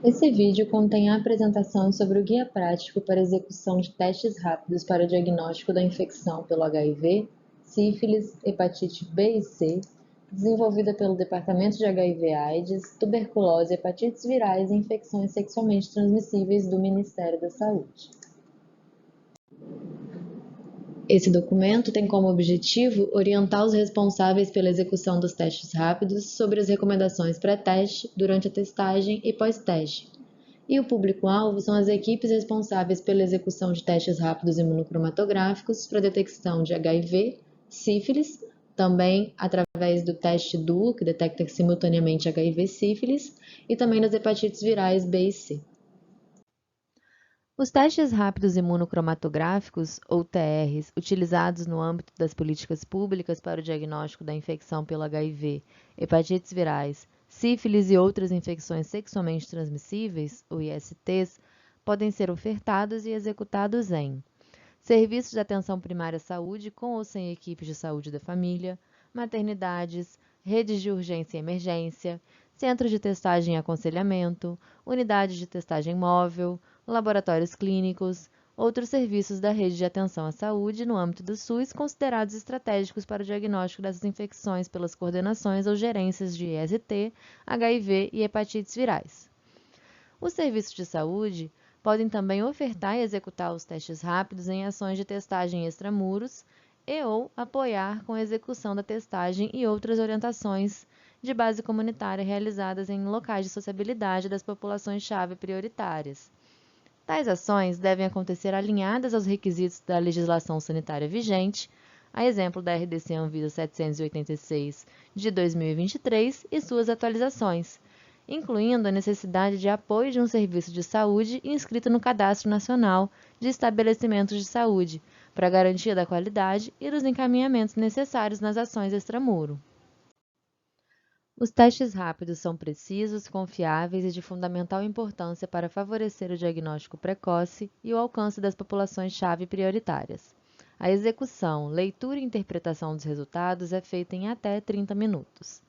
Esse vídeo contém a apresentação sobre o Guia Prático para execução de testes rápidos para o diagnóstico da infecção pelo HIV, sífilis, hepatite B e C, desenvolvida pelo Departamento de HIV/AIDS, Tuberculose, Hepatites Virais e Infecções Sexualmente Transmissíveis do Ministério da Saúde. Esse documento tem como objetivo orientar os responsáveis pela execução dos testes rápidos sobre as recomendações pré-teste, durante a testagem e pós-teste. E o público-alvo são as equipes responsáveis pela execução de testes rápidos imunocromatográficos para detecção de HIV, sífilis, também através do teste DUO, que detecta simultaneamente HIV e sífilis, e também das hepatites virais B e C. Os testes rápidos imunocromatográficos, ou TRs, utilizados no âmbito das políticas públicas para o diagnóstico da infecção pelo HIV, hepatites virais, sífilis e outras infecções sexualmente transmissíveis, ou ISTs, podem ser ofertados e executados em serviços de atenção primária à saúde com ou sem equipes de saúde da família, maternidades, redes de urgência e emergência, centros de testagem e aconselhamento, unidades de testagem móvel, laboratórios clínicos, outros serviços da rede de atenção à saúde no âmbito do SUS considerados estratégicos para o diagnóstico dessas infecções pelas coordenações ou gerências de IST, HIV e hepatites virais. Os serviços de saúde podem também ofertar e executar os testes rápidos em ações de testagem extramuros e/ou apoiar com a execução da testagem e outras orientações de base comunitária realizadas em locais de sociabilidade das populações-chave prioritárias. Tais ações devem acontecer alinhadas aos requisitos da legislação sanitária vigente, a exemplo da RDC Anvisa 786 de 2023 e suas atualizações, incluindo a necessidade de apoio de um serviço de saúde inscrito no Cadastro Nacional de Estabelecimentos de Saúde, para a garantia da qualidade e dos encaminhamentos necessários nas ações extramuro. Os testes rápidos são precisos, confiáveis e de fundamental importância para favorecer o diagnóstico precoce e o alcance das populações-chave prioritárias. A execução, leitura e interpretação dos resultados é feita em até 30 minutos.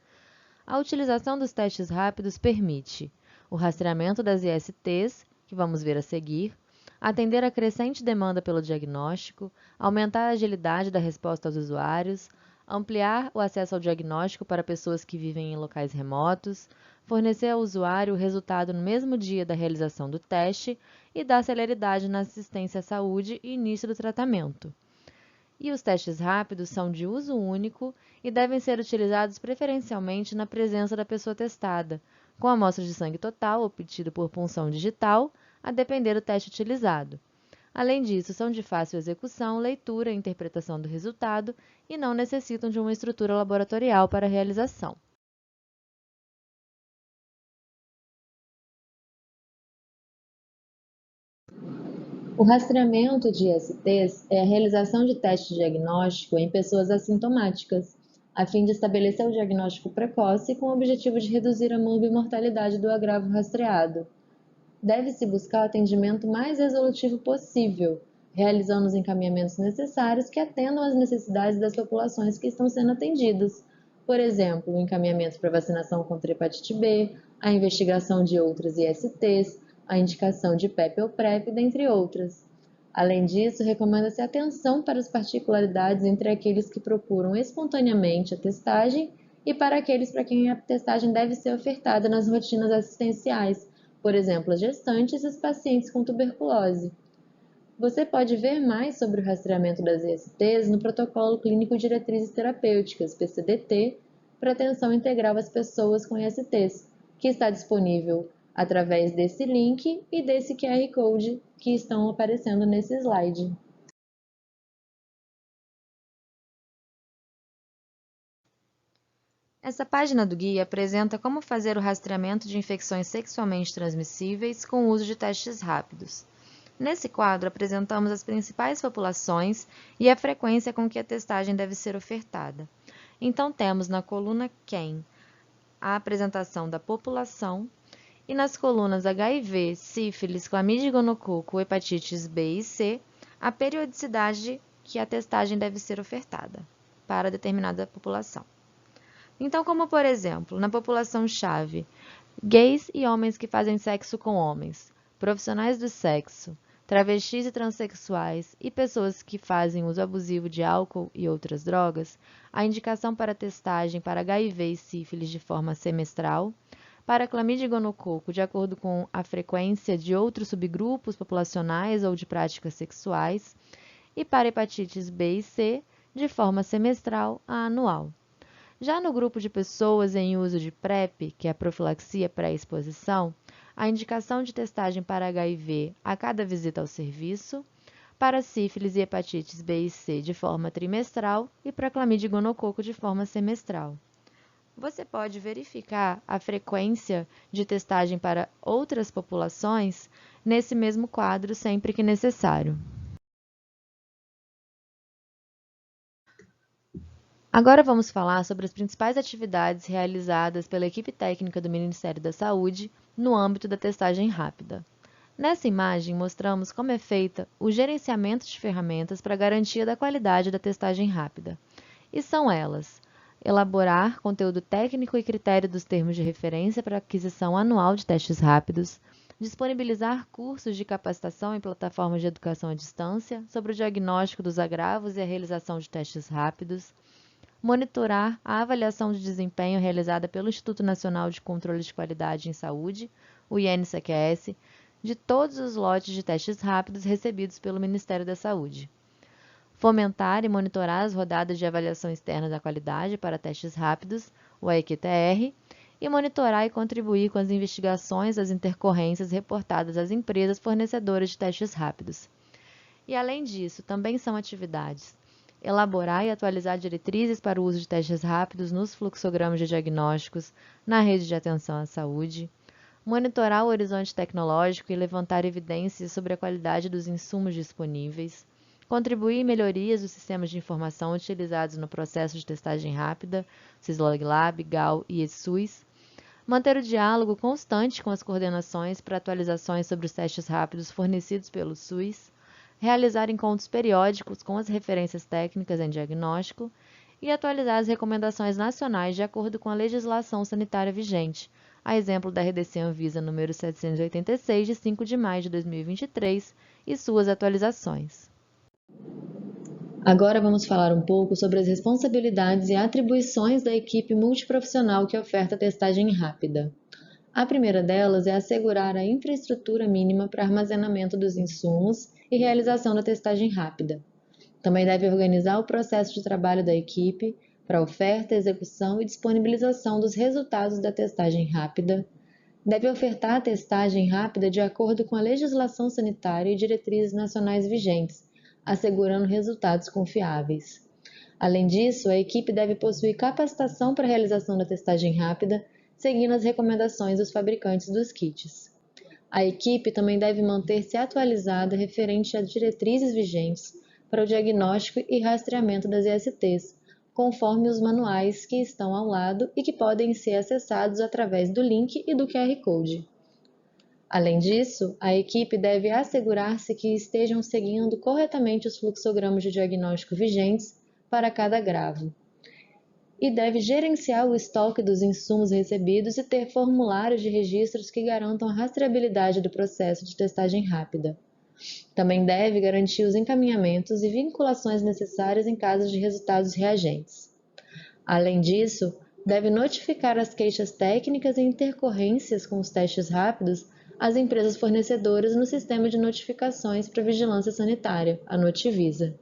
A utilização dos testes rápidos permite o rastreamento das ISTs, que vamos ver a seguir, atender a crescente demanda pelo diagnóstico, aumentar a agilidade da resposta aos usuários, ampliar o acesso ao diagnóstico para pessoas que vivem em locais remotos, fornecer ao usuário o resultado no mesmo dia da realização do teste e dar celeridade na assistência à saúde e início do tratamento. E os testes rápidos são de uso único e devem ser utilizados preferencialmente na presença da pessoa testada, com amostra de sangue total obtido por punção digital, a depender do teste utilizado. Além disso, são de fácil execução, leitura e interpretação do resultado e não necessitam de uma estrutura laboratorial para a realização. O rastreamento de ISTs é a realização de teste diagnóstico em pessoas assintomáticas, a fim de estabelecer o diagnóstico precoce com o objetivo de reduzir a morbimortalidade do agravo rastreado. Deve-se buscar o atendimento mais resolutivo possível, realizando os encaminhamentos necessários que atendam às necessidades das populações que estão sendo atendidas. Por exemplo, o encaminhamento para vacinação contra hepatite B, a investigação de outras ISTs, a indicação de PEP ou PrEP, dentre outras. Além disso, recomenda-se atenção para as particularidades entre aqueles que procuram espontaneamente a testagem e para aqueles para quem a testagem deve ser ofertada nas rotinas assistenciais, por exemplo, as gestantes e os pacientes com tuberculose. Você pode ver mais sobre o rastreamento das ISTs no Protocolo Clínico Diretrizes Terapêuticas, PCDT, para atenção integral às pessoas com ISTs, que está disponível através desse link e desse QR Code que estão aparecendo nesse slide. Essa página do guia apresenta como fazer o rastreamento de infecções sexualmente transmissíveis com o uso de testes rápidos. Nesse quadro, apresentamos as principais populações e a frequência com que a testagem deve ser ofertada. Então, temos na coluna Quem a apresentação da população e nas colunas HIV, sífilis, clamídia e gonococo, hepatites B e C, a periodicidade que a testagem deve ser ofertada para determinada população. Então, como por exemplo, na população-chave Gays e homens que fazem sexo com homens, profissionais do sexo, travestis e transexuais e pessoas que fazem uso abusivo de álcool e outras drogas, a indicação para testagem para HIV e sífilis de forma semestral, para clamídia e gonococo de acordo com a frequência de outros subgrupos populacionais ou de práticas sexuais, e para hepatites B e C de forma semestral a anual. Já no grupo de pessoas em uso de PrEP, que é a profilaxia pré-exposição, a indicação de testagem para HIV a cada visita ao serviço, para sífilis e hepatites B e C de forma trimestral e para clamídia e gonococo de forma semestral. Você pode verificar a frequência de testagem para outras populações nesse mesmo quadro sempre que necessário. Agora vamos falar sobre as principais atividades realizadas pela equipe técnica do Ministério da Saúde no âmbito da testagem rápida. Nessa imagem, mostramos como é feita o gerenciamento de ferramentas para a garantia da qualidade da testagem rápida. E são elas: elaborar conteúdo técnico e critério dos termos de referência para aquisição anual de testes rápidos, disponibilizar cursos de capacitação em plataformas de educação à distância sobre o diagnóstico dos agravos e a realização de testes rápidos, monitorar a avaliação de desempenho realizada pelo Instituto Nacional de Controle de Qualidade em Saúde, o INCQS, de todos os lotes de testes rápidos recebidos pelo Ministério da Saúde. Fomentar e monitorar as rodadas de avaliação externa da qualidade para testes rápidos, o AEQTR, e monitorar e contribuir com as investigações das intercorrências reportadas às empresas fornecedoras de testes rápidos. E, além disso, também são atividades: elaborar e atualizar diretrizes para o uso de testes rápidos nos fluxogramas de diagnósticos na rede de atenção à saúde, monitorar o horizonte tecnológico e levantar evidências sobre a qualidade dos insumos disponíveis, contribuir em melhorias dos sistemas de informação utilizados no processo de testagem rápida, Sysloglab, GAL e ESUS, manter o diálogo constante com as coordenações para atualizações sobre os testes rápidos fornecidos pelo SUS, realizar encontros periódicos com as referências técnicas em diagnóstico e atualizar as recomendações nacionais de acordo com a legislação sanitária vigente, a exemplo da RDC Anvisa número 786, de 5 de maio de 2023, e suas atualizações. Agora vamos falar um pouco sobre as responsabilidades e atribuições da equipe multiprofissional que oferta testagem rápida. A primeira delas é assegurar a infraestrutura mínima para armazenamento dos insumos e realização da testagem rápida. Também deve organizar o processo de trabalho da equipe para oferta, execução e disponibilização dos resultados da testagem rápida. Deve ofertar a testagem rápida de acordo com a legislação sanitária e diretrizes nacionais vigentes, assegurando resultados confiáveis. Além disso, a equipe deve possuir capacitação para a realização da testagem rápida, seguindo as recomendações dos fabricantes dos kits. A equipe também deve manter-se atualizada referente às diretrizes vigentes para o diagnóstico e rastreamento das ISTs, conforme os manuais que estão ao lado e que podem ser acessados através do link e do QR Code. Além disso, a equipe deve assegurar-se que estejam seguindo corretamente os fluxogramas de diagnóstico vigentes para cada agravo. E deve gerenciar o estoque dos insumos recebidos e ter formulários de registros que garantam a rastreabilidade do processo de testagem rápida. Também deve garantir os encaminhamentos e vinculações necessárias em caso de resultados reagentes. Além disso, deve notificar as queixas técnicas e intercorrências com os testes rápidos às empresas fornecedoras no Sistema de Notificações para Vigilância Sanitária, a Notivisa.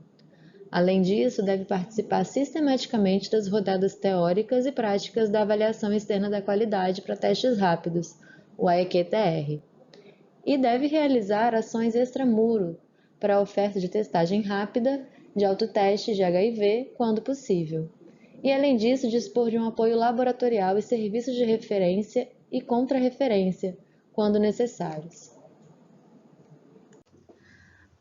Além disso, deve participar sistematicamente das rodadas teóricas e práticas da Avaliação Externa da Qualidade para Testes Rápidos, o AEQTR, e deve realizar ações extramuro para a oferta de testagem rápida, de autoteste de HIV, quando possível. E, além disso, dispor de um apoio laboratorial e serviços de referência e contra-referência, quando necessários.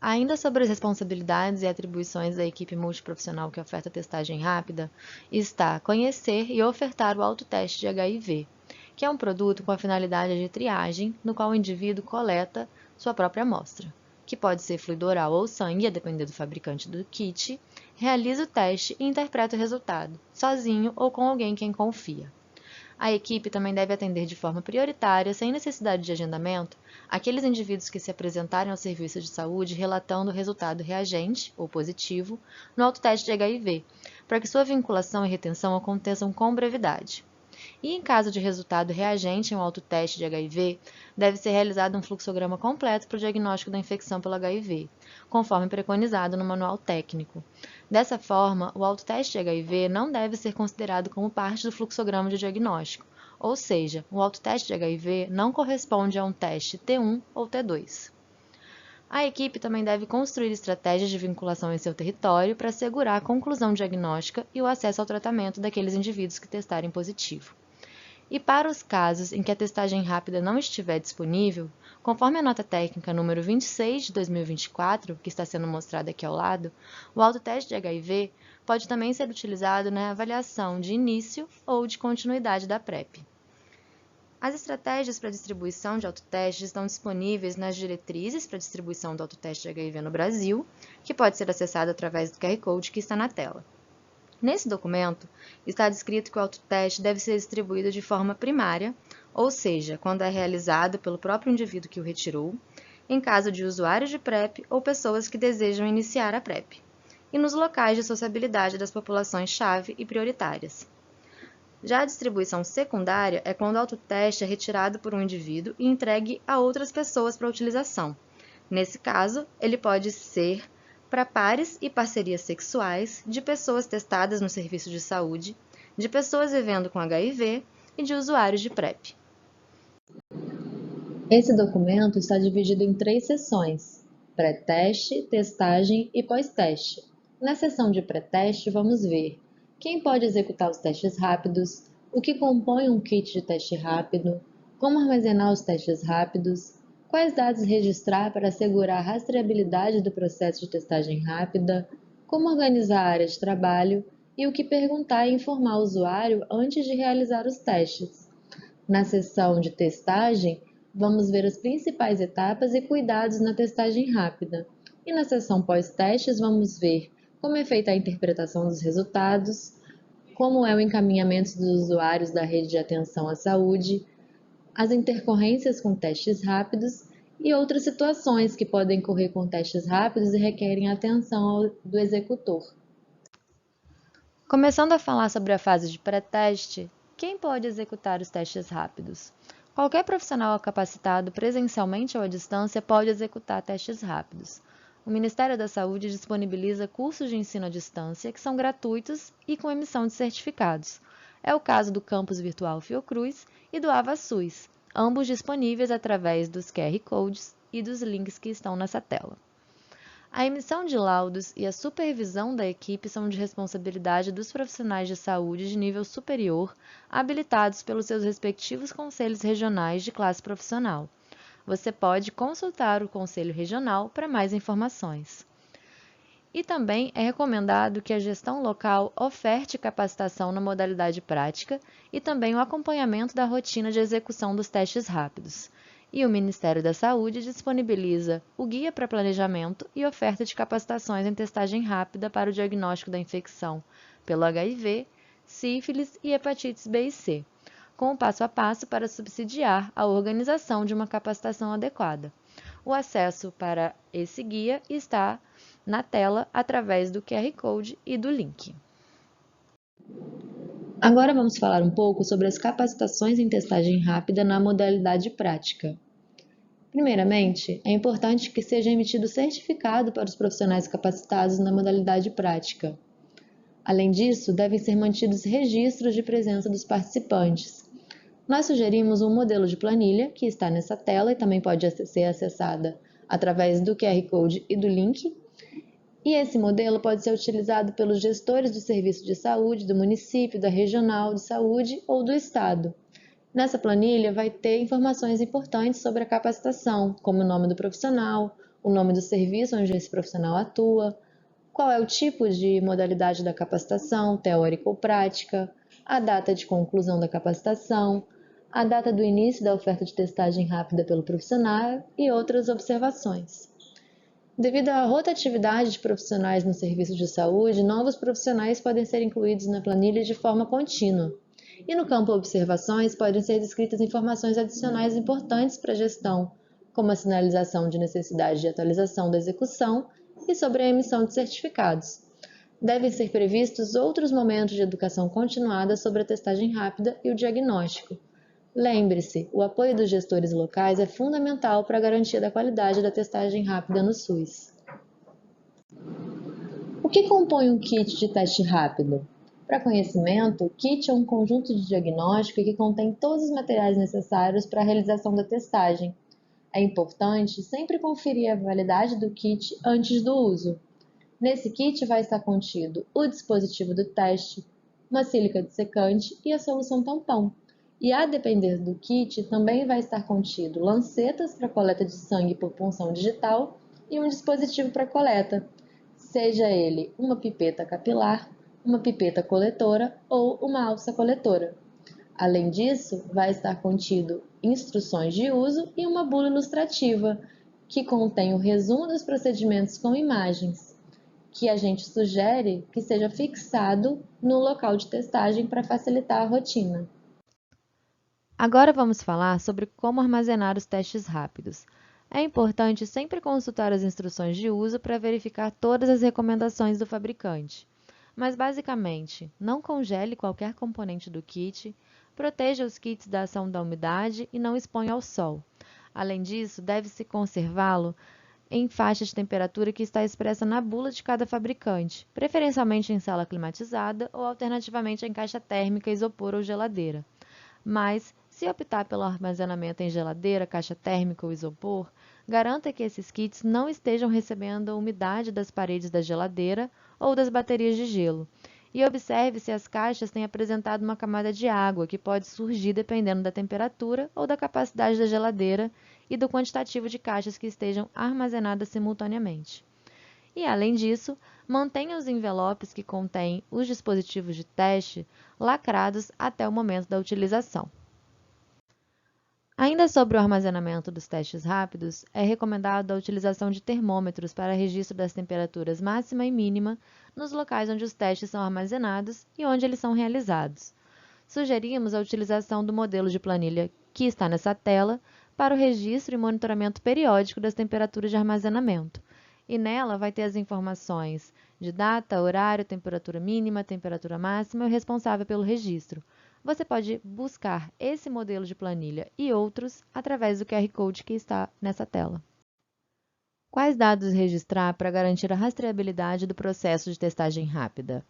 Ainda sobre as responsabilidades e atribuições da equipe multiprofissional que oferta testagem rápida, está conhecer e ofertar o autoteste de HIV, que é um produto com a finalidade de triagem, no qual o indivíduo coleta sua própria amostra, que pode ser fluido oral ou sangue, a depender do fabricante do kit, realiza o teste e interpreta o resultado, sozinho ou com alguém quem confia. A equipe também deve atender de forma prioritária, sem necessidade de agendamento, aqueles indivíduos que se apresentarem ao serviço de saúde relatando o resultado reagente, ou positivo, no autoteste de HIV, para que sua vinculação e retenção aconteçam com brevidade. E em caso de resultado reagente em um autoteste de HIV, deve ser realizado um fluxograma completo para o diagnóstico da infecção pelo HIV, conforme preconizado no manual técnico. Dessa forma, o autoteste de HIV não deve ser considerado como parte do fluxograma de diagnóstico, ou seja, o autoteste de HIV não corresponde a um teste T1 ou T2. A equipe também deve construir estratégias de vinculação em seu território para assegurar a conclusão diagnóstica e o acesso ao tratamento daqueles indivíduos que testarem positivo. E para os casos em que a testagem rápida não estiver disponível, conforme a nota técnica número 26 de 2024, que está sendo mostrada aqui ao lado, o autoteste de HIV pode também ser utilizado na avaliação de início ou de continuidade da PrEP. As estratégias para distribuição de autotestes estão disponíveis nas diretrizes para distribuição do autoteste de HIV no Brasil, que pode ser acessado através do QR Code que está na tela. Nesse documento, está descrito que o autoteste deve ser distribuído de forma primária, ou seja, quando é realizado pelo próprio indivíduo que o retirou, em caso de usuários de PrEP ou pessoas que desejam iniciar a PrEP, e nos locais de sociabilidade das populações-chave e prioritárias. Já a distribuição secundária é quando o autoteste é retirado por um indivíduo e entregue a outras pessoas para utilização. Nesse caso, ele pode ser para pares e parcerias sexuais, de pessoas testadas no serviço de saúde, de pessoas vivendo com HIV e de usuários de PrEP. Esse documento está dividido em 3 seções: pré-teste, testagem e pós-teste. Na seção de pré-teste, vamos ver quem pode executar os testes rápidos, o que compõe um kit de teste rápido, como armazenar os testes rápidos, quais dados registrar para assegurar a rastreabilidade do processo de testagem rápida, como organizar a área de trabalho e o que perguntar e informar o usuário antes de realizar os testes. Na seção de testagem, vamos ver as principais etapas e cuidados na testagem rápida. E na seção pós-testes, vamos ver como é feita a interpretação dos resultados, como é o encaminhamento dos usuários da rede de atenção à saúde, as intercorrências com testes rápidos e outras situações que podem ocorrer com testes rápidos e requerem atenção do executor. Começando a falar sobre a fase de pré-teste, quem pode executar os testes rápidos? Qualquer profissional capacitado presencialmente ou à distância pode executar testes rápidos. O Ministério da Saúde disponibiliza cursos de ensino à distância que são gratuitos e com emissão de certificados. É o caso do Campus Virtual Fiocruz e do AvaSUS, ambos disponíveis através dos QR Codes e dos links que estão nessa tela. A emissão de laudos e a supervisão da equipe são de responsabilidade dos profissionais de saúde de nível superior, habilitados pelos seus respectivos conselhos regionais de classe profissional. Você pode consultar o Conselho Regional para mais informações. E também é recomendado que a gestão local oferte capacitação na modalidade prática e também o acompanhamento da rotina de execução dos testes rápidos. E o Ministério da Saúde disponibiliza o Guia para Planejamento e oferta de capacitações em testagem rápida para o diagnóstico da infecção pelo HIV, sífilis e hepatites B e C, com o passo a passo para subsidiar a organização de uma capacitação adequada. O acesso para esse guia está na tela através do QR Code e do link. Agora vamos falar um pouco sobre as capacitações em testagem rápida na modalidade prática. Primeiramente, é importante que seja emitido certificado para os profissionais capacitados na modalidade prática. Além disso, devem ser mantidos registros de presença dos participantes. Nós sugerimos um modelo de planilha, que está nessa tela e também pode ser acessada através do QR Code e do link. E esse modelo pode ser utilizado pelos gestores do serviço de saúde do município, da regional de saúde ou do estado. Nessa planilha vai ter informações importantes sobre a capacitação, como o nome do profissional, o nome do serviço onde esse profissional atua, qual é o tipo de modalidade da capacitação, teórica ou prática, a data de conclusão da capacitação, a data do início da oferta de testagem rápida pelo profissional e outras observações. Devido à rotatividade de profissionais no serviço de saúde, novos profissionais podem ser incluídos na planilha de forma contínua. E no campo observações podem ser descritas informações adicionais importantes para a gestão, como a sinalização de necessidade de atualização da execução e sobre a emissão de certificados. Devem ser previstos outros momentos de educação continuada sobre a testagem rápida e o diagnóstico. Lembre-se, o apoio dos gestores locais é fundamental para a garantia da qualidade da testagem rápida no SUS. O que compõe um kit de teste rápido? Para conhecimento, o kit é um conjunto de diagnóstico que contém todos os materiais necessários para a realização da testagem. É importante sempre conferir a validade do kit antes do uso. Nesse kit vai estar contido o dispositivo do teste, uma sílica dessecante e a solução tampão. E a depender do kit, também vai estar contido lancetas para coleta de sangue por punção digital e um dispositivo para coleta, seja ele uma pipeta capilar, uma pipeta coletora ou uma alça coletora. Além disso, vai estar contido instruções de uso e uma bula ilustrativa, que contém o resumo dos procedimentos com imagens, que a gente sugere que seja fixado no local de testagem para facilitar a rotina. Agora vamos falar sobre como armazenar os testes rápidos. É importante sempre consultar as instruções de uso para verificar todas as recomendações do fabricante. Mas, basicamente, não congele qualquer componente do kit, proteja os kits da ação da umidade e não exponha ao sol. Além disso, deve-se conservá-lo em faixa de temperatura que está expressa na bula de cada fabricante, preferencialmente em sala climatizada ou alternativamente em caixa térmica, isopor ou geladeira. Mas, se optar pelo armazenamento em geladeira, caixa térmica ou isopor, garanta que esses kits não estejam recebendo a umidade das paredes da geladeira ou das baterias de gelo. E observe se as caixas têm apresentado uma camada de água, que pode surgir dependendo da temperatura ou da capacidade da geladeira e do quantitativo de caixas que estejam armazenadas simultaneamente. E, além disso, mantenha os envelopes que contêm os dispositivos de teste lacrados até o momento da utilização. Ainda sobre o armazenamento dos testes rápidos, é recomendado a utilização de termômetros para registro das temperaturas máxima e mínima nos locais onde os testes são armazenados e onde eles são realizados. Sugerimos a utilização do modelo de planilha que está nessa tela para o registro e monitoramento periódico das temperaturas de armazenamento. E nela vai ter as informações de data, horário, temperatura mínima, temperatura máxima e o responsável pelo registro. Você pode buscar esse modelo de planilha e outros através do QR Code que está nessa tela. Quais dados registrar para garantir a rastreabilidade do processo de testagem rápida?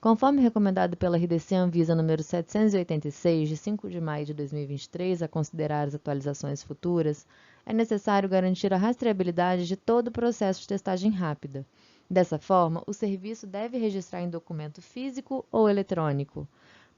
Conforme recomendado pela RDC Anvisa número 786, de 5 de maio de 2023, a considerar as atualizações futuras, é necessário garantir a rastreabilidade de todo o processo de testagem rápida. Dessa forma, o serviço deve registrar em documento físico ou eletrônico.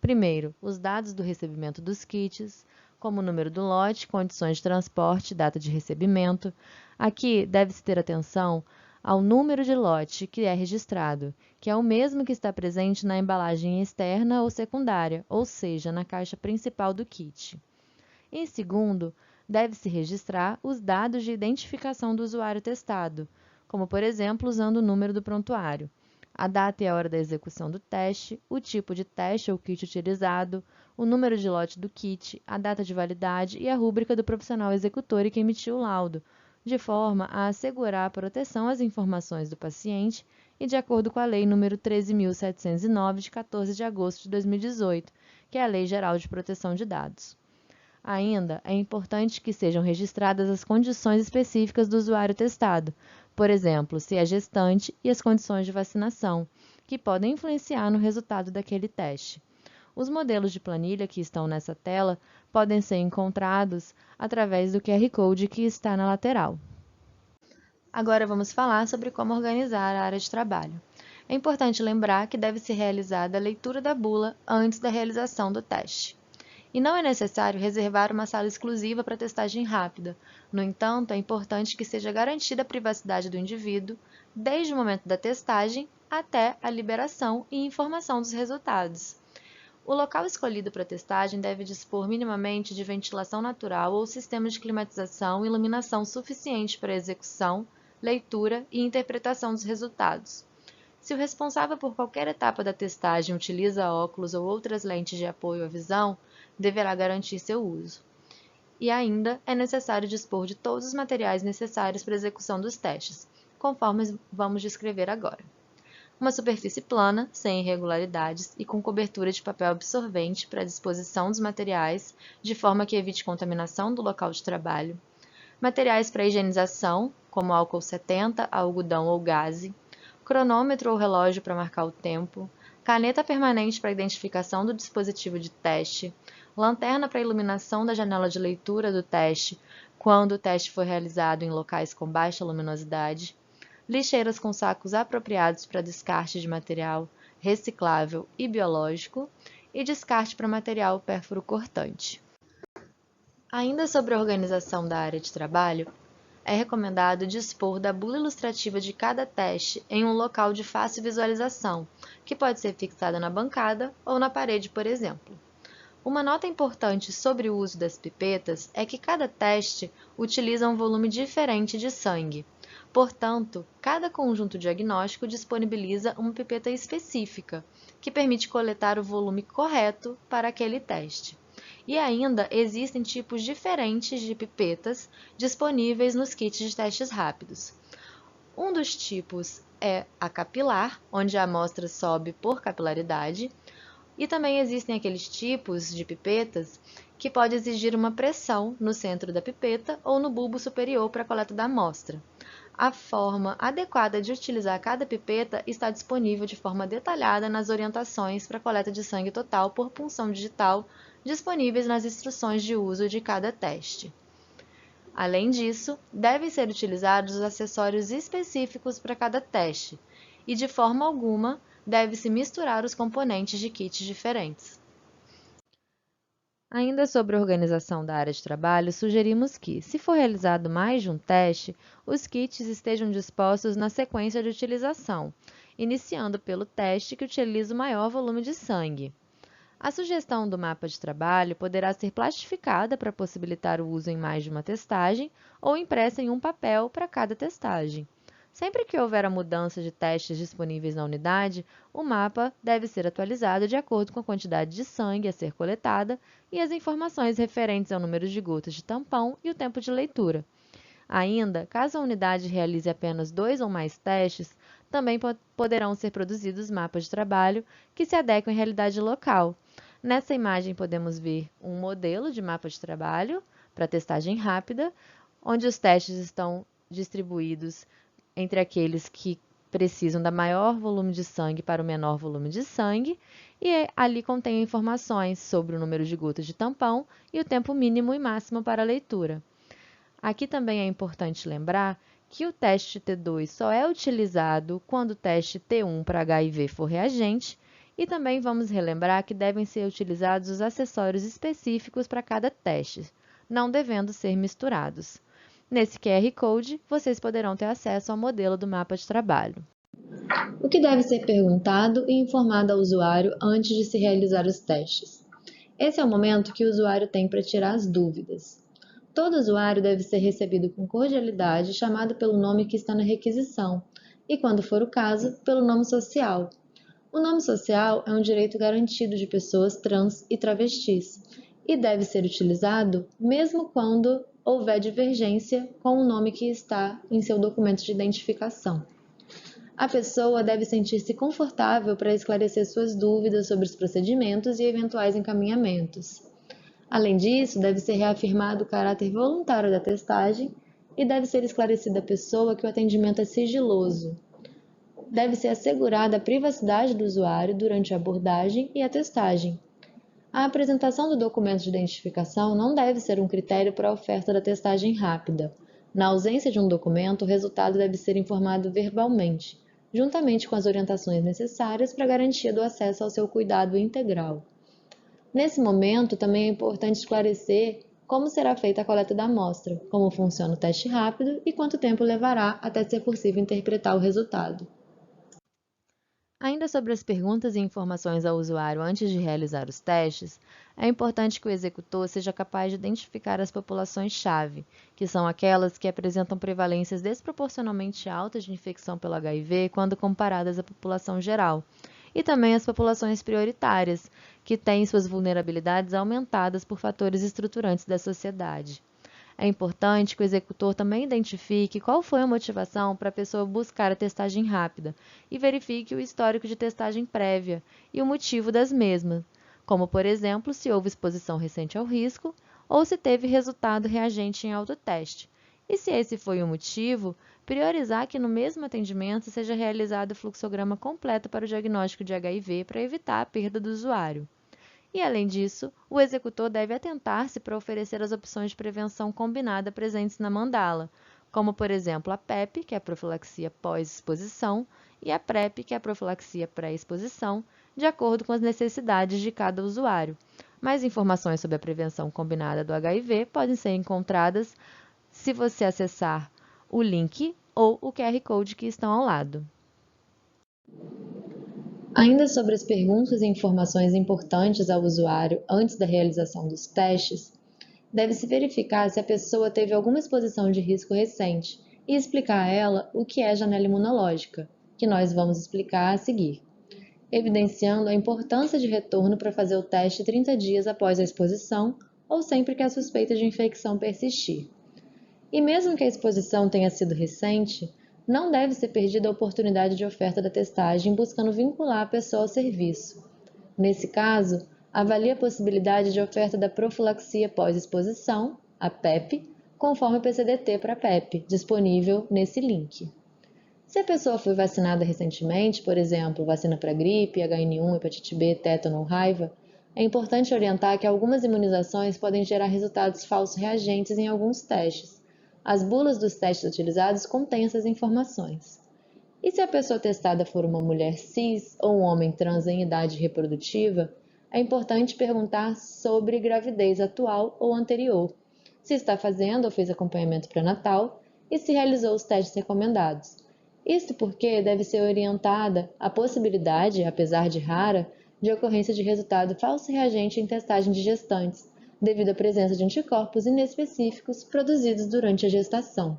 Primeiro, os dados do recebimento dos kits, como o número do lote, condições de transporte, data de recebimento. Aqui deve-se ter atenção ao número de lote que é registrado, que é o mesmo que está presente na embalagem externa ou secundária, ou seja, na caixa principal do kit. Em segundo, deve-se registrar os dados de identificação do usuário testado, como, por exemplo, usando o número do prontuário, a data e a hora da execução do teste, o tipo de teste ou kit utilizado, o número de lote do kit, a data de validade e a rúbrica do profissional executor que emitiu o laudo, de forma a assegurar a proteção às informações do paciente e de acordo com a Lei nº 13.709, de 14 de agosto de 2018, que é a Lei Geral de Proteção de Dados. Ainda é importante que sejam registradas as condições específicas do usuário testado, por exemplo, se é gestante e as condições de vacinação, que podem influenciar no resultado daquele teste. Os modelos de planilha que estão nessa tela podem ser encontrados através do QR Code que está na lateral. Agora vamos falar sobre como organizar a área de trabalho. É importante lembrar que deve ser realizada a leitura da bula antes da realização do teste. E não é necessário reservar uma sala exclusiva para testagem rápida. No entanto, é importante que seja garantida a privacidade do indivíduo, desde o momento da testagem até a liberação e informação dos resultados. O local escolhido para testagem deve dispor minimamente de ventilação natural ou sistema de climatização e iluminação suficiente para execução, leitura e interpretação dos resultados. Se o responsável por qualquer etapa da testagem utiliza óculos ou outras lentes de apoio à visão, deverá garantir seu uso. E ainda é necessário dispor de todos os materiais necessários para a execução dos testes, conforme vamos descrever agora. Uma superfície plana, sem irregularidades e com cobertura de papel absorvente para a disposição dos materiais, de forma que evite contaminação do local de trabalho. Materiais para higienização, como álcool 70, algodão ou gaze. Cronômetro ou relógio para marcar o tempo. Caneta permanente para identificação do dispositivo de teste. Lanterna para iluminação da janela de leitura do teste, quando o teste for realizado em locais com baixa luminosidade. Lixeiras com sacos apropriados para descarte de material reciclável e biológico e descarte para material pérfuro cortante. Ainda sobre a organização da área de trabalho, é recomendado dispor da bula ilustrativa de cada teste em um local de fácil visualização, que pode ser fixada na bancada ou na parede, por exemplo. Uma nota importante sobre o uso das pipetas é que cada teste utiliza um volume diferente de sangue. Portanto, cada conjunto diagnóstico disponibiliza uma pipeta específica, que permite coletar o volume correto para aquele teste. E ainda existem tipos diferentes de pipetas disponíveis nos kits de testes rápidos. Um dos tipos é a capilar, onde a amostra sobe por capilaridade, e também existem aqueles tipos de pipetas que pode exigir uma pressão no centro da pipeta ou no bulbo superior para a coleta da amostra. A forma adequada de utilizar cada pipeta está disponível de forma detalhada nas orientações para coleta de sangue total por punção digital disponíveis nas instruções de uso de cada teste. Além disso, devem ser utilizados os acessórios específicos para cada teste e, de forma alguma, deve-se misturar os componentes de kits diferentes. Ainda sobre a organização da área de trabalho, sugerimos que, se for realizado mais de um teste, os kits estejam dispostos na sequência de utilização, iniciando pelo teste que utiliza o maior volume de sangue. A sugestão do mapa de trabalho poderá ser plastificada para possibilitar o uso em mais de uma testagem ou impressa em um papel para cada testagem. Sempre que houver a mudança de testes disponíveis na unidade, o mapa deve ser atualizado de acordo com a quantidade de sangue a ser coletada e as informações referentes ao número de gotas de tampão e o tempo de leitura. Ainda, caso a unidade realize apenas 2 ou mais testes, também poderão ser produzidos mapas de trabalho que se adequem à realidade local. Nessa imagem podemos ver um modelo de mapa de trabalho para testagem rápida, onde os testes estão distribuídos entre aqueles que precisam da maior volume de sangue para o menor volume de sangue, e ali contém informações sobre o número de gotas de tampão e o tempo mínimo e máximo para a leitura. Aqui também é importante lembrar que o teste T2 só é utilizado quando o teste T1 para HIV for reagente, e também vamos relembrar que devem ser utilizados os acessórios específicos para cada teste, não devendo ser misturados. Nesse QR Code, vocês poderão ter acesso ao modelo do mapa de trabalho. O que deve ser perguntado e informado ao usuário antes de se realizar os testes? Esse é o momento que o usuário tem para tirar as dúvidas. Todo usuário deve ser recebido com cordialidade, chamado pelo nome que está na requisição, e, quando for o caso, pelo nome social. O nome social é um direito garantido de pessoas trans e travestis, e deve ser utilizado mesmo quando houver divergência com o nome que está em seu documento de identificação. A pessoa deve sentir-se confortável para esclarecer suas dúvidas sobre os procedimentos e eventuais encaminhamentos. Além disso, deve ser reafirmado o caráter voluntário da testagem e deve ser esclarecida à pessoa que o atendimento é sigiloso. Deve ser assegurada a privacidade do usuário durante a abordagem e a testagem. A apresentação do documento de identificação não deve ser um critério para a oferta da testagem rápida. Na ausência de um documento, o resultado deve ser informado verbalmente, juntamente com as orientações necessárias para a garantia do acesso ao seu cuidado integral. Nesse momento, também é importante esclarecer como será feita a coleta da amostra, como funciona o teste rápido e quanto tempo levará até ser possível interpretar o resultado. Ainda sobre as perguntas e informações ao usuário antes de realizar os testes, é importante que o executor seja capaz de identificar as populações-chave, que são aquelas que apresentam prevalências desproporcionalmente altas de infecção pelo HIV quando comparadas à população geral, e também as populações prioritárias, que têm suas vulnerabilidades aumentadas por fatores estruturantes da sociedade. É importante que o executor também identifique qual foi a motivação para a pessoa buscar a testagem rápida e verifique o histórico de testagem prévia e o motivo das mesmas, como, por exemplo, se houve exposição recente ao risco ou se teve resultado reagente em autoteste. E se esse foi o motivo, priorizar que no mesmo atendimento seja realizado o fluxograma completo para o diagnóstico de HIV para evitar a perda do usuário. E, além disso, o executor deve atentar-se para oferecer as opções de prevenção combinada presentes na mandala, como, por exemplo, a PEP, que é a profilaxia pós-exposição, e a PrEP, que é a profilaxia pré-exposição, de acordo com as necessidades de cada usuário. Mais informações sobre a prevenção combinada do HIV podem ser encontradas se você acessar o link ou o QR Code que estão ao lado. Ainda sobre as perguntas e informações importantes ao usuário antes da realização dos testes, deve-se verificar se a pessoa teve alguma exposição de risco recente e explicar a ela o que é janela imunológica, que nós vamos explicar a seguir, evidenciando a importância de retorno para fazer o teste 30 dias após a exposição ou sempre que a suspeita de infecção persistir. E mesmo que a exposição tenha sido recente, não deve ser perdida a oportunidade de oferta da testagem buscando vincular a pessoa ao serviço. Nesse caso, avalie a possibilidade de oferta da profilaxia pós-exposição, a PEP, conforme o PCDT para a PEP, disponível nesse link. Se a pessoa foi vacinada recentemente, por exemplo, vacina para gripe, HN1, hepatite B, tétano ou raiva, é importante orientar que algumas imunizações podem gerar resultados falsos reagentes em alguns testes. As bulas dos testes utilizados contêm essas informações. E se a pessoa testada for uma mulher cis ou um homem trans em idade reprodutiva, é importante perguntar sobre gravidez atual ou anterior, se está fazendo ou fez acompanhamento pré-natal e se realizou os testes recomendados. Isto porque deve ser orientada a possibilidade, apesar de rara, de ocorrência de resultado falso reagente em testagem de gestantes, devido à presença de anticorpos inespecíficos produzidos durante a gestação.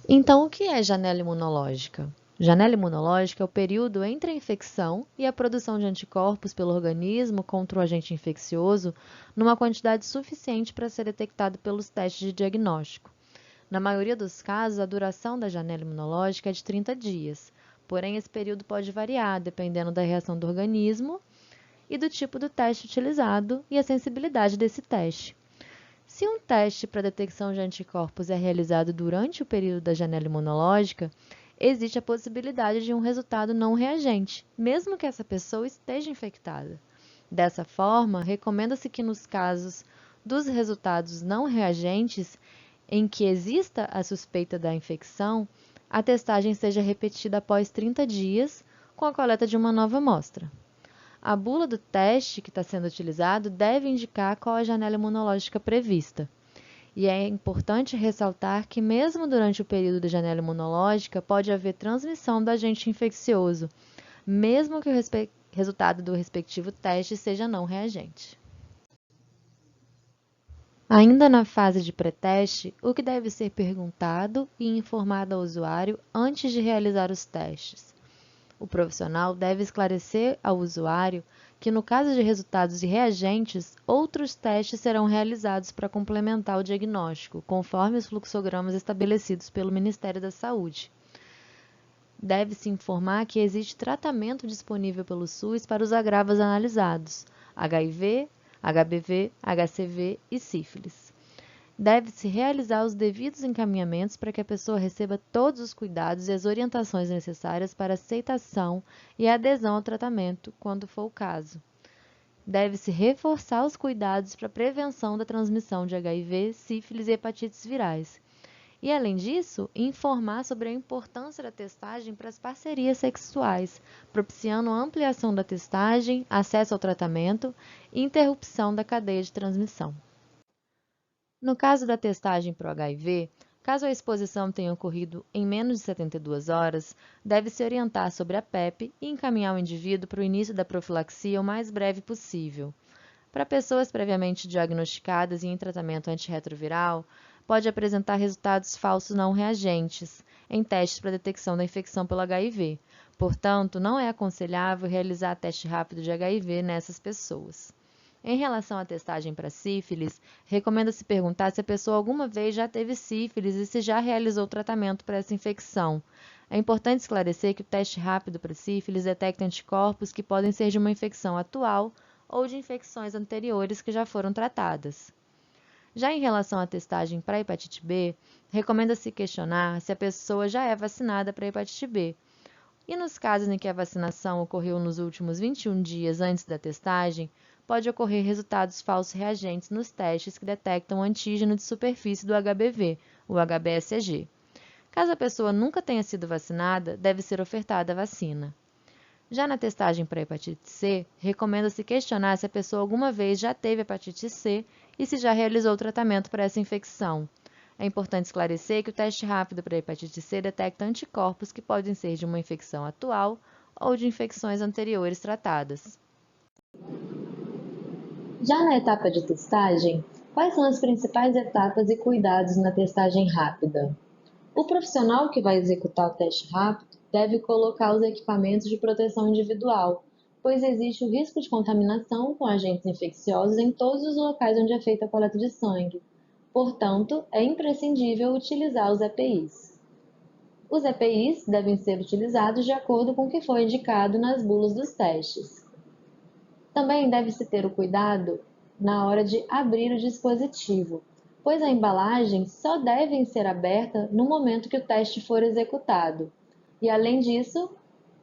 Então, o que é janela imunológica? Janela imunológica é o período entre a infecção e a produção de anticorpos pelo organismo contra o agente infeccioso numa quantidade suficiente para ser detectado pelos testes de diagnóstico. Na maioria dos casos, a duração da janela imunológica é de 30 dias, porém esse período pode variar dependendo da reação do organismo e do tipo do teste utilizado e a sensibilidade desse teste. Se um teste para detecção de anticorpos é realizado durante o período da janela imunológica, existe a possibilidade de um resultado não reagente, mesmo que essa pessoa esteja infectada. Dessa forma, recomenda-se que nos casos dos resultados não reagentes, em que exista a suspeita da infecção, a testagem seja repetida após 30 dias, com a coleta de uma nova amostra. A bula do teste que está sendo utilizado deve indicar qual a janela imunológica prevista. E é importante ressaltar que, mesmo durante o período da janela imunológica, pode haver transmissão do agente infeccioso, mesmo que o resultado do respectivo teste seja não reagente. Ainda na fase de pré-teste, o que deve ser perguntado e informado ao usuário antes de realizar os testes? O profissional deve esclarecer ao usuário que, no caso de resultados de reagentes, outros testes serão realizados para complementar o diagnóstico, conforme os fluxogramas estabelecidos pelo Ministério da Saúde. Deve-se informar que existe tratamento disponível pelo SUS para os agravos analisados: HIV, HBV, HCV e sífilis. Deve-se realizar os devidos encaminhamentos para que a pessoa receba todos os cuidados e as orientações necessárias para aceitação e adesão ao tratamento, quando for o caso. Deve-se reforçar os cuidados para a prevenção da transmissão de HIV, sífilis e hepatites virais. E, além disso, informar sobre a importância da testagem para as parcerias sexuais, propiciando a ampliação da testagem, acesso ao tratamento e interrupção da cadeia de transmissão. No caso da testagem para o HIV, Caso a exposição tenha ocorrido em menos de 72 horas, deve-se orientar sobre a PEP e encaminhar o indivíduo para o início da profilaxia o mais breve possível. Para pessoas previamente diagnosticadas e em tratamento antirretroviral, pode apresentar resultados falsos não reagentes em testes para detecção da infecção pelo HIV. Portanto, não é aconselhável realizar teste rápido de HIV nessas pessoas. Em relação à testagem para sífilis, recomenda-se perguntar se a pessoa alguma vez já teve sífilis e se já realizou tratamento para essa infecção. É importante esclarecer que o teste rápido para sífilis detecta anticorpos que podem ser de uma infecção atual ou de infecções anteriores que já foram tratadas. Já em relação à testagem para hepatite B, recomenda-se questionar se a pessoa já é vacinada para hepatite B. E nos casos em que a vacinação ocorreu nos últimos 21 dias antes da testagem, pode ocorrer resultados falsos reagentes nos testes que detectam o antígeno de superfície do HBV, o HBsAg. Caso a pessoa nunca tenha sido vacinada, deve ser ofertada a vacina. Já na testagem para hepatite C, recomenda-se questionar se a pessoa alguma vez já teve hepatite C e se já realizou tratamento para essa infecção. É importante esclarecer que o teste rápido para hepatite C detecta anticorpos que podem ser de uma infecção atual ou de infecções anteriores tratadas. Já na etapa de testagem, quais são as principais etapas e cuidados na testagem rápida? O profissional que vai executar o teste rápido deve colocar os equipamentos de proteção individual, pois existe o risco de contaminação com agentes infecciosos em todos os locais onde é feita a coleta de sangue. Portanto, é imprescindível utilizar os EPIs. Os EPIs devem ser utilizados de acordo com o que foi indicado nas bulas dos testes. Também deve-se ter o cuidado na hora de abrir o dispositivo, pois a embalagem só deve ser aberta no momento que o teste for executado. E, além disso,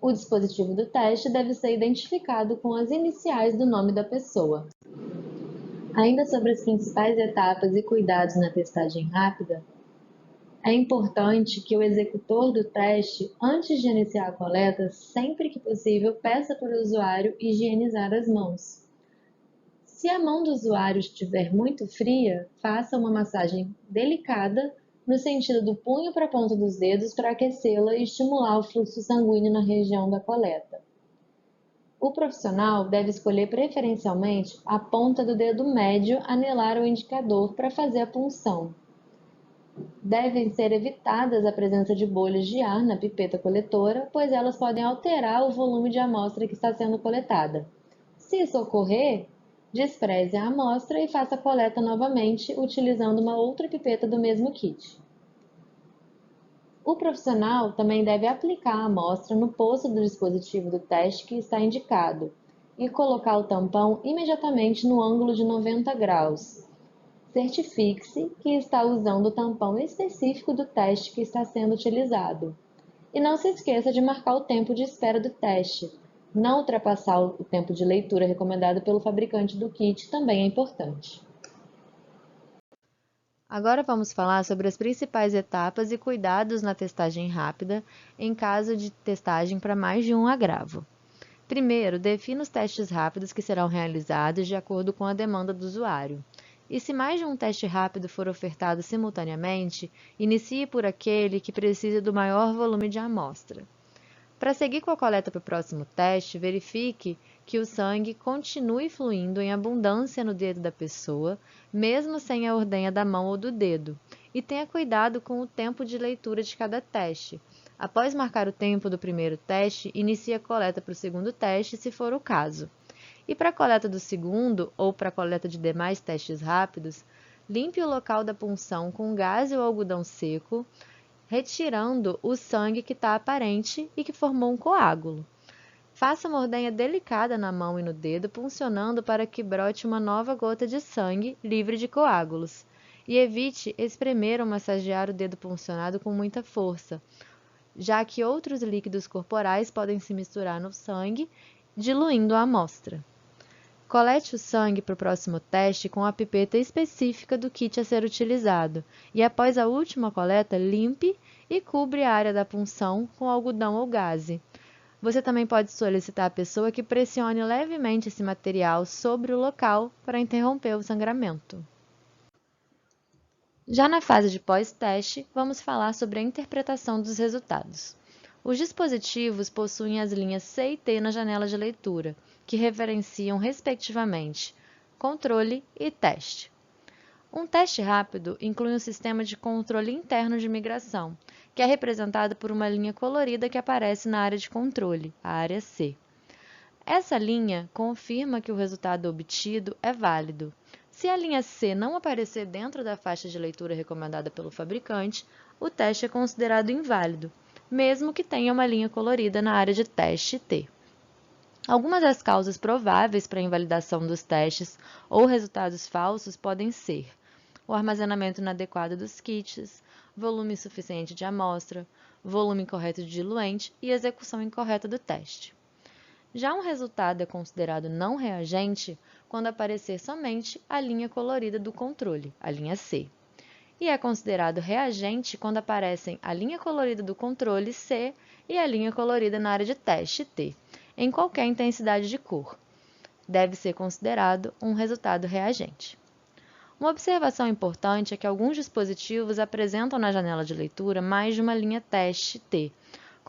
o dispositivo do teste deve ser identificado com as iniciais do nome da pessoa. Ainda sobre as principais etapas e cuidados na testagem rápida, é importante que o executor do teste, antes de iniciar a coleta, sempre que possível, peça para o usuário higienizar as mãos. Se a mão do usuário estiver muito fria, faça uma massagem delicada no sentido do punho para a ponta dos dedos para aquecê-la e estimular o fluxo sanguíneo na região da coleta. O profissional deve escolher preferencialmente a ponta do dedo médio anelar ao indicador para fazer a punção. Devem ser evitadas a presença de bolhas de ar na pipeta coletora, pois elas podem alterar o volume de amostra que está sendo coletada. Se isso ocorrer, despreze a amostra e faça a coleta novamente utilizando uma outra pipeta do mesmo kit. O profissional também deve aplicar a amostra no poço do dispositivo do teste que está indicado e colocar o tampão imediatamente no ângulo de 90 graus. Certifique-se que está usando o tampão específico do teste que está sendo utilizado. E não se esqueça de marcar o tempo de espera do teste. Não ultrapassar o tempo de leitura recomendado pelo fabricante do kit também é importante. Agora vamos falar sobre as principais etapas e cuidados na testagem rápida em caso de testagem para mais de um agravo. Primeiro, defina os testes rápidos que serão realizados de acordo com a demanda do usuário. E se mais de um teste rápido for ofertado simultaneamente, inicie por aquele que precisa do maior volume de amostra. Para seguir com a coleta para o próximo teste, verifique que o sangue continue fluindo em abundância no dedo da pessoa, mesmo sem a ordenha da mão ou do dedo, e tenha cuidado com o tempo de leitura de cada teste. Após marcar o tempo do primeiro teste, inicie a coleta para o segundo teste, se for o caso. E para a coleta do segundo, ou para a coleta de demais testes rápidos, limpe o local da punção com gaze ou algodão seco, retirando o sangue que está aparente e que formou um coágulo. Faça uma ordenha delicada na mão e no dedo, puncionando para que brote uma nova gota de sangue livre de coágulos. E evite espremer ou massagear o dedo puncionado com muita força, já que outros líquidos corporais podem se misturar no sangue, diluindo a amostra. Colete o sangue para o próximo teste com a pipeta específica do kit a ser utilizado e, após a última coleta, limpe e cubra a área da punção com algodão ou gaze. Você também pode solicitar à pessoa que pressione levemente esse material sobre o local para interromper o sangramento. Já na fase de pós-teste, vamos falar sobre a interpretação dos resultados. Os dispositivos possuem as linhas C e T na janela de leitura, que referenciam, respectivamente, controle e teste. Um teste rápido inclui um sistema de controle interno de migração, que é representado por uma linha colorida que aparece na área de controle, a área C. Essa linha confirma que o resultado obtido é válido. Se a linha C não aparecer dentro da faixa de leitura recomendada pelo fabricante, o teste é considerado inválido, mesmo que tenha uma linha colorida na área de teste T. Algumas das causas prováveis para a invalidação dos testes ou resultados falsos podem ser o armazenamento inadequado dos kits, volume insuficiente de amostra, volume incorreto de diluente e execução incorreta do teste. Já um resultado é considerado não reagente quando aparecer somente a linha colorida do controle, a linha C, e é considerado reagente quando aparecem a linha colorida do controle C e a linha colorida na área de teste T, em qualquer intensidade de cor. Deve ser considerado um resultado reagente. Uma observação importante é que alguns dispositivos apresentam na janela de leitura mais de uma linha teste T,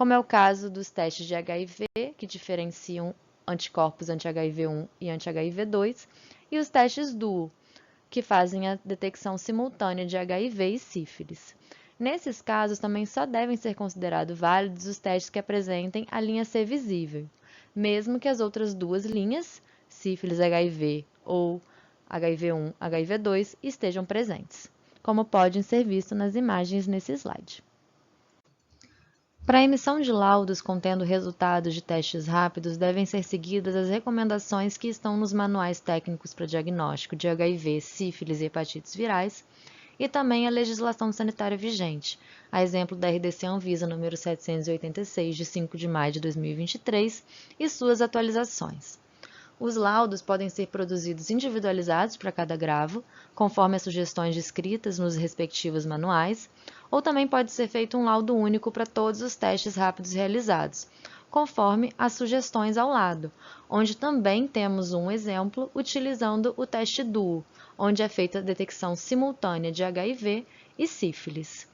como é o caso dos testes de HIV, que diferenciam anticorpos anti-HIV1 e anti-HIV2, e os testes DUO, que fazem a detecção simultânea de HIV e sífilis. Nesses casos, também só devem ser considerados válidos os testes que apresentem a linha C visível, mesmo que as outras duas linhas, sífilis HIV ou HIV1, HIV2, estejam presentes, como pode ser visto nas imagens nesse slide. Para a emissão de laudos contendo resultados de testes rápidos, devem ser seguidas as recomendações que estão nos manuais técnicos para diagnóstico de HIV, sífilis e hepatites virais, e também a legislação sanitária vigente, a exemplo da RDC Anvisa número 786, de 5 de maio de 2023, e suas atualizações. Os laudos podem ser produzidos individualizados para cada gravo, conforme as sugestões descritas nos respectivos manuais, ou também pode ser feito um laudo único para todos os testes rápidos realizados, conforme as sugestões ao lado, onde também temos um exemplo utilizando o teste DUO, onde é feita a detecção simultânea de HIV e sífilis.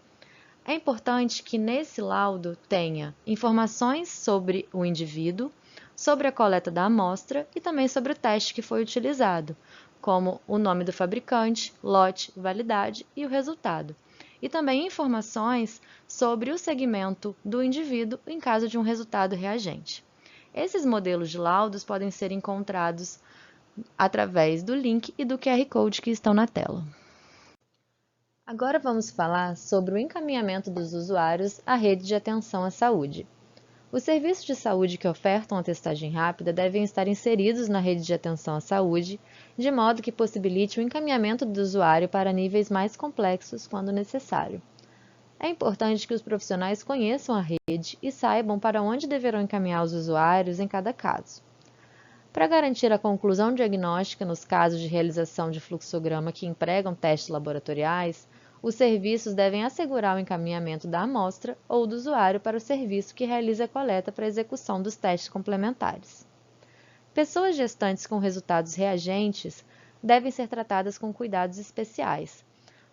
É importante que nesse laudo tenha informações sobre o indivíduo, sobre a coleta da amostra e também sobre o teste que foi utilizado, como o nome do fabricante, lote, validade e o resultado. E também informações sobre o segmento do indivíduo em caso de um resultado reagente. Esses modelos de laudos podem ser encontrados através do link e do QR Code que estão na tela. Agora vamos falar sobre o encaminhamento dos usuários à rede de atenção à saúde. Os serviços de saúde que ofertam a testagem rápida devem estar inseridos na rede de atenção à saúde, de modo que possibilite o encaminhamento do usuário para níveis mais complexos quando necessário. É importante que os profissionais conheçam a rede e saibam para onde deverão encaminhar os usuários em cada caso. Para garantir a conclusão diagnóstica nos casos de realização de fluxograma que empregam testes laboratoriais, os serviços devem assegurar o encaminhamento da amostra ou do usuário para o serviço que realiza a coleta para a execução dos testes complementares. Pessoas gestantes com resultados reagentes devem ser tratadas com cuidados especiais,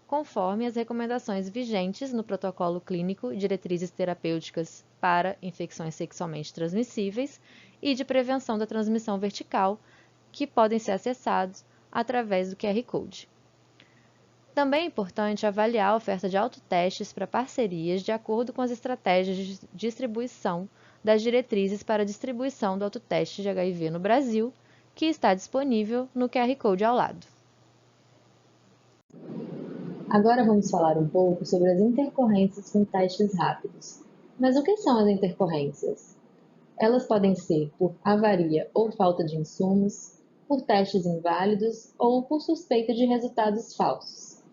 conforme as recomendações vigentes no protocolo clínico Diretrizes Terapêuticas para Infecções Sexualmente Transmissíveis e de Prevenção da Transmissão Vertical, que podem ser acessados através do QR Code. Também é importante avaliar a oferta de autotestes para parcerias de acordo com as estratégias de distribuição das diretrizes para a distribuição do autoteste de HIV no Brasil, que está disponível no QR Code ao lado. Agora vamos falar um pouco sobre as intercorrências com testes rápidos. Mas o que são as intercorrências? Elas podem ser por avaria ou falta de insumos, por testes inválidos ou por suspeita de resultados falsos.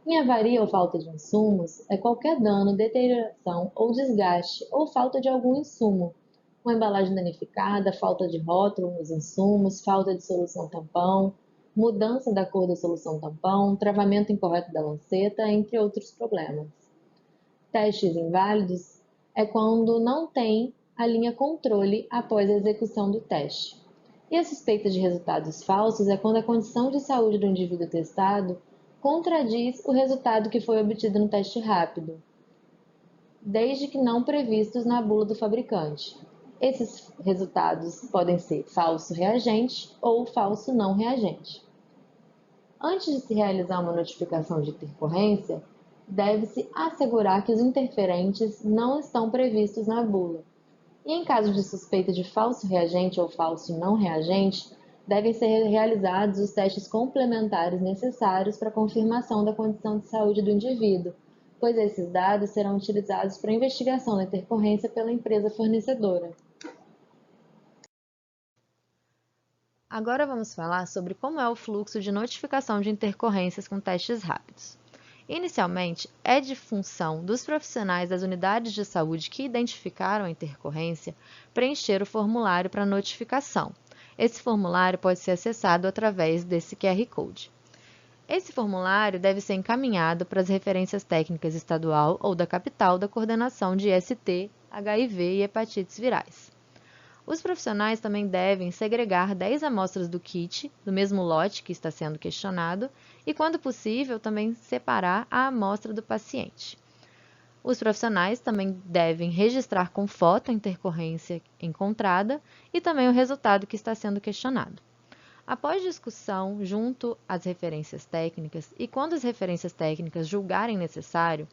Em avaria ou falta de insumos, é qualquer dano, deterioração ou desgaste ou falta de algum insumo. Uma embalagem danificada, falta de rótulo nos insumos, falta de solução tampão, mudança da cor da solução tampão, travamento incorreto da lanceta, entre outros problemas. Testes inválidos é quando não tem a linha controle após a execução do teste. E a suspeita de resultados falsos é quando a condição de saúde do indivíduo testado contradiz o resultado que foi obtido no teste rápido, desde que não previstos na bula do fabricante. Esses resultados podem ser falso reagente ou falso não reagente. Antes de se realizar uma notificação de intercorrência, deve-se assegurar que os interferentes não estão previstos na bula. E em caso de suspeita de falso reagente ou falso não reagente, devem ser realizados os testes complementares necessários para a confirmação da condição de saúde do indivíduo, pois esses dados serão utilizados para a investigação da intercorrência pela empresa fornecedora. Agora vamos falar sobre como é o fluxo de notificação de intercorrências com testes rápidos. Inicialmente, é de função dos profissionais das unidades de saúde que identificaram a intercorrência preencher o formulário para notificação. Esse formulário pode ser acessado através desse QR Code. Esse formulário deve ser encaminhado para as referências técnicas estadual ou da capital da coordenação de IST, HIV e hepatites virais. Os profissionais também devem segregar 10 amostras do kit, do mesmo lote que está sendo questionado, e, quando possível, também separar a amostra do paciente. Os profissionais também devem registrar com foto a intercorrência encontrada e também o resultado que está sendo questionado. Após discussão junto às referências técnicas e quando as referências técnicas julgarem necessário,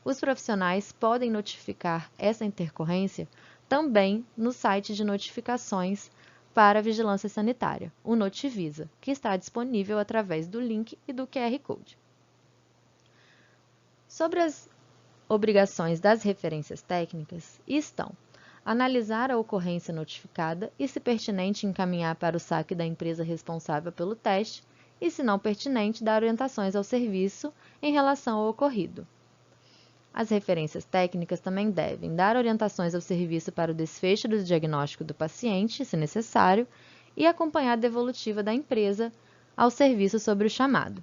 os profissionais podem notificar essa intercorrência também no site de notificações para a Vigilância Sanitária, o Notivisa, que está disponível através do link e do QR Code. Sobre as obrigações das referências técnicas estão: analisar a ocorrência notificada e, se pertinente, encaminhar para o saque da empresa responsável pelo teste e, se não pertinente, dar orientações ao serviço em relação ao ocorrido. As referências técnicas também devem dar orientações ao serviço para o desfecho do diagnóstico do paciente, se necessário, e acompanhar a devolutiva da empresa ao serviço sobre o chamado.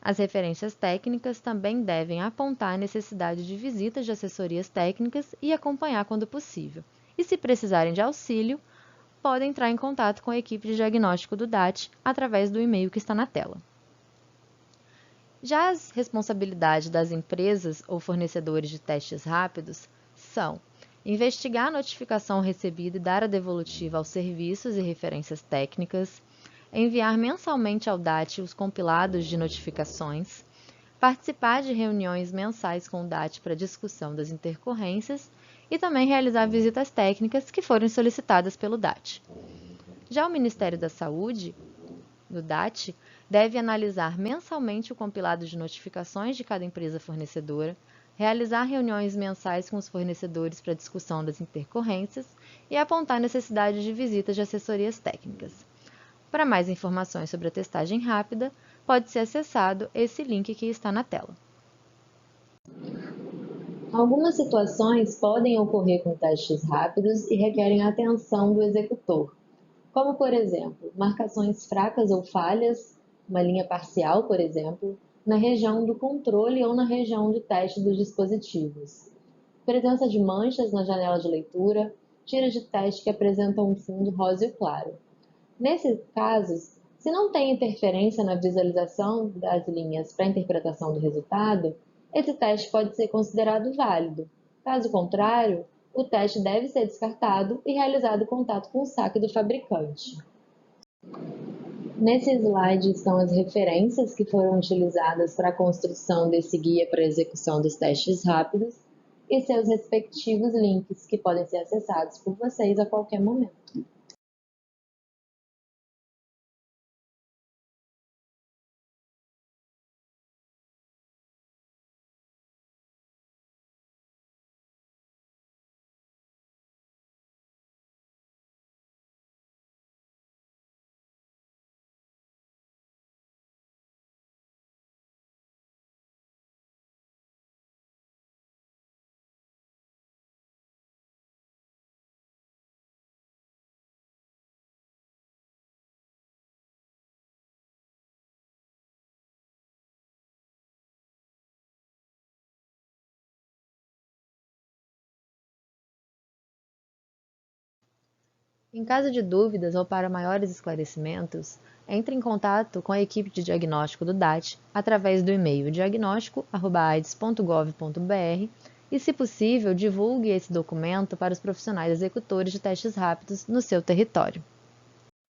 As referências técnicas também devem apontar a necessidade de visitas de assessorias técnicas e acompanhar quando possível. E, se precisarem de auxílio, podem entrar em contato com a equipe de diagnóstico do DAT através do e-mail que está na tela. Já as responsabilidades das empresas ou fornecedores de testes rápidos são: investigar a notificação recebida e dar a devolutiva aos serviços e referências técnicas, enviar mensalmente ao DAT os compilados de notificações, participar de reuniões mensais com o DAT para discussão das intercorrências e também realizar visitas técnicas que forem solicitadas pelo DAT. Já o Ministério da Saúde, do DAT, deve analisar mensalmente o compilado de notificações de cada empresa fornecedora, realizar reuniões mensais com os fornecedores para discussão das intercorrências e apontar necessidade de visitas de assessorias técnicas. Para mais informações sobre a testagem rápida, pode ser acessado esse link que está na tela. Algumas situações podem ocorrer com testes rápidos e requerem a atenção do executor, como, por exemplo, marcações fracas ou falhas, uma linha parcial, por exemplo, na região do controle ou na região de teste dos dispositivos. Presença de manchas na janela de leitura, tiras de teste que apresentam um fundo róseo claro. Nesses casos, se não tem interferência na visualização das linhas para a interpretação do resultado, esse teste pode ser considerado válido. Caso contrário, o teste deve ser descartado e realizado contato com o saque do fabricante. Nesse slide estão as referências que foram utilizadas para a construção desse guia para a execução dos testes rápidos e seus respectivos links, que podem ser acessados por vocês a qualquer momento. Em caso de dúvidas ou para maiores esclarecimentos, entre em contato com a equipe de diagnóstico do DAT através do e-mail diagnóstico@aids.gov.br e, se possível, divulgue esse documento para os profissionais executores de testes rápidos no seu território.